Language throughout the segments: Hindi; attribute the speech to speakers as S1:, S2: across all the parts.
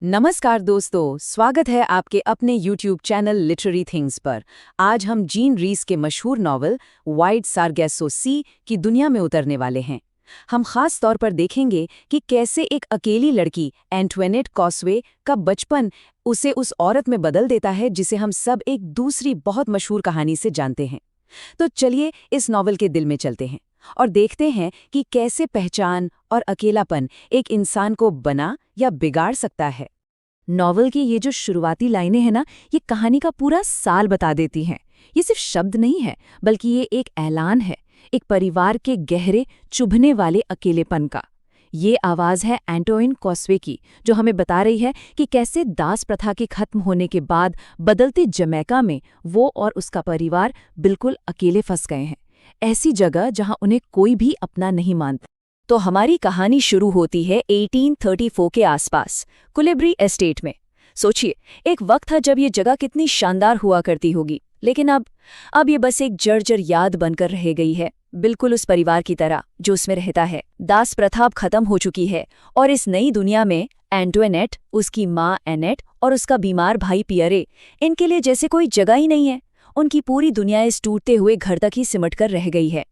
S1: नमस्कार दोस्तों, स्वागत है आपके अपने YouTube चैनल लिटरेरी थिंग्स पर। आज हम जीन रीस के मशहूर नॉवल वाइड सारगेसो सी की दुनिया में उतरने वाले हैं। हम खास तौर पर देखेंगे कि कैसे एक अकेली लड़की एंटोइनेट कॉस्वे का बचपन उसे उस औरत में बदल देता है जिसे हम सब एक दूसरी बहुत मशहूर कहानी से जानते हैं। तो चलिए इस नॉवल के दिल में चलते हैं और देखते हैं कि कैसे पहचान और अकेलापन एक इंसान को बना या बिगाड़ सकता है। नॉवल की ये जो शुरुआती लाइनें हैं ना, ये कहानी का पूरा साल बता देती हैं। ये सिर्फ शब्द नहीं है, बल्कि ये एक ऐलान है, एक परिवार के गहरे चुभने वाले अकेलेपन का। ये आवाज़ है एंटोइन कॉस्वे की, जो हमें बता रही है कि कैसे दास प्रथा के खत्म होने के बाद बदलते जमैका में वो और उसका परिवार बिल्कुल अकेले फंस गए हैं, ऐसी जगह जहां उन्हें कोई भी अपना नहीं मानता। तो हमारी कहानी शुरू होती है 1834 के आसपास कुलिब्री एस्टेट में। सोचिए, एक वक्त था जब ये जगह कितनी शानदार हुआ करती होगी, लेकिन अब ये बस एक जर्जर याद बनकर रह गई है, बिल्कुल उस परिवार की तरह जो उसमें रहता है। दास प्रथा अब खत्म हो चुकी है और इस नई दुनिया में एंटोइनेट, उसकी माँ एनेट और उसका बीमार भाई पियरे, इनके लिए जैसे कोई जगह ही नहीं है। उनकी पूरी दुनिया इस टूटते हुए घर तक ही सिमट कर रह गई है।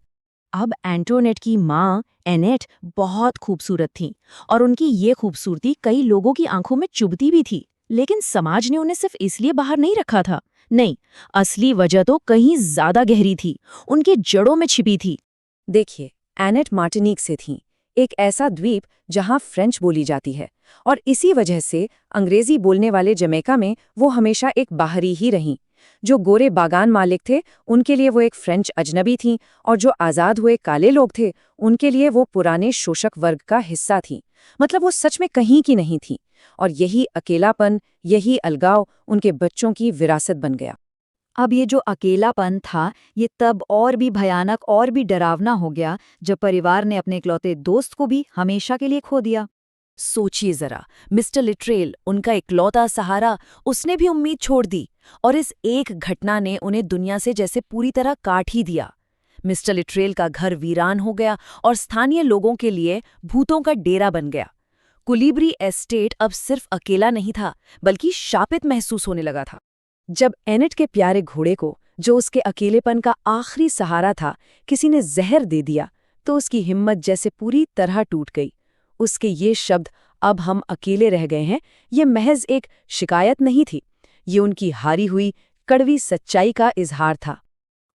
S1: अब एंटोनेट की माँ एनेट बहुत खूबसूरत थी और उनकी ये खूबसूरती कई लोगों की आंखों में चुभती भी थी, लेकिन समाज ने उन्हें सिर्फ इसलिए बाहर नहीं रखा था। नहीं, असली वजह तो कहीं ज्यादा गहरी थी, उनके जड़ों में छिपी थी। देखिए, एनेट मार्टिनिक से थी, एक ऐसा द्वीप जहां फ्रेंच बोली जाती है, और इसी वजह से अंग्रेजी बोलने वाले जमैका में वो हमेशा एक बाहरी ही रहीं। जो गोरे बागान मालिक थे, उनके लिए वो एक फ्रेंच अजनबी थीं, और जो आज़ाद हुए काले लोग थे, उनके लिए वो पुराने शोषक वर्ग का हिस्सा थीं। मतलब वो सच में कहीं की नहीं थीं, और यही अकेलापन, यही अलगाव उनके बच्चों की विरासत बन गया।
S2: अब ये जो अकेलापन था, ये तब और भी भयानक और भी डरावना हो गया जब परिवार ने अपने इकलौते दोस्त को भी हमेशा के लिए खो दिया।
S1: सोचिए जरा, मिस्टर लिटरेल, उनका इकलौता सहारा, उसने भी उम्मीद छोड़ दी, और इस एक घटना ने उन्हें दुनिया से जैसे पूरी तरह काट ही दिया। मिस्टर लिटरेल का घर वीरान हो गया और स्थानीय लोगों के लिए भूतों का डेरा बन गया। कुलिब्री एस्टेट अब सिर्फ अकेला नहीं था, बल्कि शापित महसूस होने लगा था। जब एनेट के प्यारे घोड़े को, जो उसके अकेलेपन का आखिरी सहारा था, किसी ने जहर दे दिया, तो उसकी हिम्मत जैसे पूरी तरह टूट गई। उसके ये शब्द, अब हम अकेले रह गए हैं, ये महज एक शिकायत नहीं थी, ये उनकी हारी हुई कड़वी सच्चाई का इजहार था।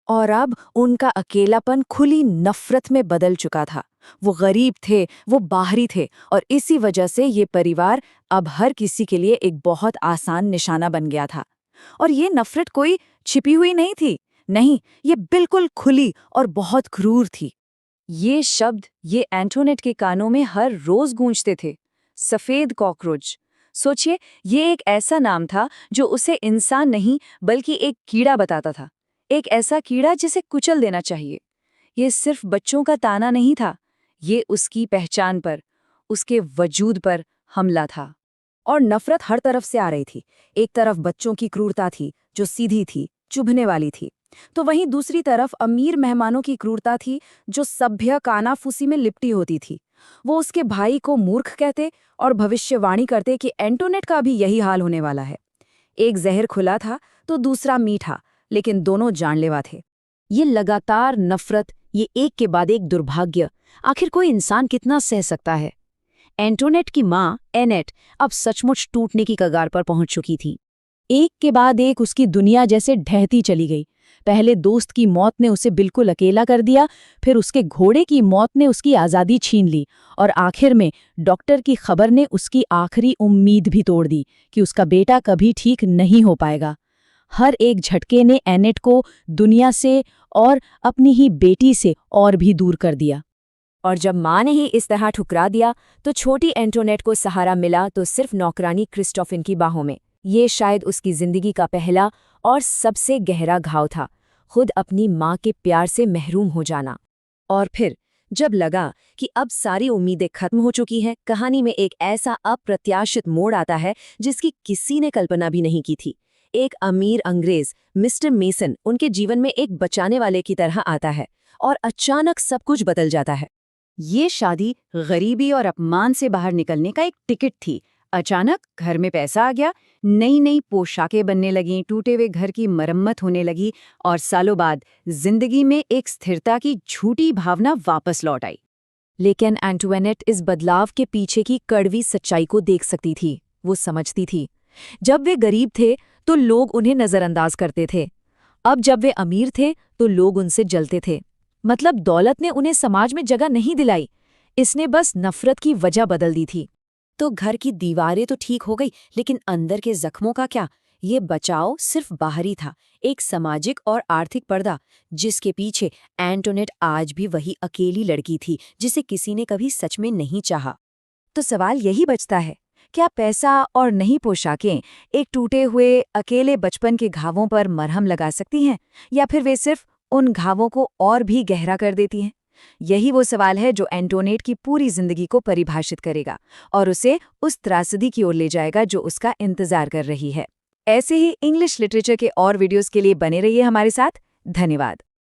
S1: और अब उनका अकेलापन खुली नफरत में बदल चुका था। वो गरीब थे, वो बाहरी थे, और इसी वजह से ये परिवार अब हर किसी के लिए एक बहुत आसान निशाना बन गया था। और ये नफरत कोई छिपी हुई नहीं थी, नहीं, ये बिल्कुल खुली और बहुत क्रूर थी। ये शब्द, ये एंटोनेट के कानों में हर रोज गूंजते थे। सफेद कॉकरोच। सोचिए, ये एक ऐसा नाम था जो उसे इंसान नहीं बल्कि एक कीड़ा बताता था, एक ऐसा कीड़ा जिसे कुचल देना चाहिए। ये सिर्फ बच्चों का ताना नहीं था, ये उसकी पहचान पर, उसके वजूद पर हमला था। और नफरत हर तरफ से आ रही थी। एक तरफ बच्चों की क्रूरता थी, जो सीधी थी, चुभने वाली थी, तो वहीं दूसरी तरफ अमीर मेहमानों की क्रूरता थी, जो सभ्य कानाफूसी में लिपटी होती थी। वो उसके भाई को मूर्ख कहते और भविष्यवाणी करते कि एंटोनेट का भी यही हाल होने वाला है। एक जहर खुला था तो दूसरा मीठा, लेकिन दोनों जानलेवा थे। ये लगातार नफरत, ये एक के बाद एक दुर्भाग्य, आखिर कोई इंसान कितना सह सकता है। एंटोनेट की माँ एनेट अब सचमुच टूटने की कगार पर पहुंच चुकी थी। एक के बाद एक उसकी दुनिया जैसे ढहती चली गई। पहले दोस्त की मौत ने उसे बिल्कुल अकेला कर दिया, फिर उसके घोड़े की मौत ने उसकी आज़ादी छीन ली, और आखिर में डॉक्टर की खबर ने उसकी आखिरी उम्मीद भी तोड़ दी कि उसका बेटा कभी ठीक नहीं हो पाएगा। हर एक झटके ने एनेट को दुनिया से और अपनी ही बेटी से और भी दूर कर दिया। और जब माँ ने ही इस तरह ठुकरा दिया, तो छोटी एंटोनेट को सहारा मिला तो सिर्फ नौकरानी क्रिस्टोफिन की बाहों में। ये शायद उसकी जिंदगी का पहला और सबसे गहरा घाव था, खुद अपनी माँ के प्यार से महरूम हो जाना। और फिर जब लगा कि अब सारी उम्मीदें खत्म हो चुकी हैं, कहानी में एक ऐसा अप्रत्याशित मोड़ आता है जिसकी किसी ने कल्पना भी नहीं की थी। एक अमीर अंग्रेज, मिस्टर मेसन, उनके जीवन में एक बचाने वाले की तरह आता है, और अचानक सब कुछ बदल जाता है। ये शादी गरीबी और अपमान से बाहर निकलने का एक टिकट थी,
S2: अचानक घर में पैसा आ गया, नई नई पोशाकें बनने लगीं, टूटे हुए घर की मरम्मत होने लगी और सालों बाद जिंदगी में एक स्थिरता की झूठी भावना वापस लौट आई।
S1: लेकिन एंटोइनेट इस बदलाव के पीछे की कड़वी सच्चाई को देख सकती थी। वो समझती थी, जब वे गरीब थे तो लोग उन्हें नजरअंदाज करते थे, अब जब वे अमीर थे तो लोग उनसे जलते थे। मतलब दौलत ने उन्हें समाज में जगह नहीं दिलाई, इसने बस नफरत की वजह बदल दी थी।
S2: तो घर की दीवारें तो ठीक हो गई, लेकिन अंदर के जख्मों का क्या? ये बचाव सिर्फ बाहरी था, एक सामाजिक और आर्थिक पर्दा, जिसके पीछे एंटोनेट आज भी वही अकेली लड़की थी जिसे किसी ने कभी सच में नहीं चाहा। तो सवाल यही बचता है, क्या पैसा और नई पोशाकें एक टूटे हुए अकेले बचपन के घावों पर मरहम लगा सकती हैं, या फिर वे सिर्फ उन घावों को और भी गहरा कर देती हैं? यही वो सवाल है जो एंटोनेट की पूरी जिंदगी को परिभाषित करेगा और उसे उस त्रासदी की ओर ले जाएगा जो उसका इंतजार कर रही है। ऐसे ही इंग्लिश लिटरेचर के और वीडियोस के लिए बने रहिए हमारे साथ। धन्यवाद।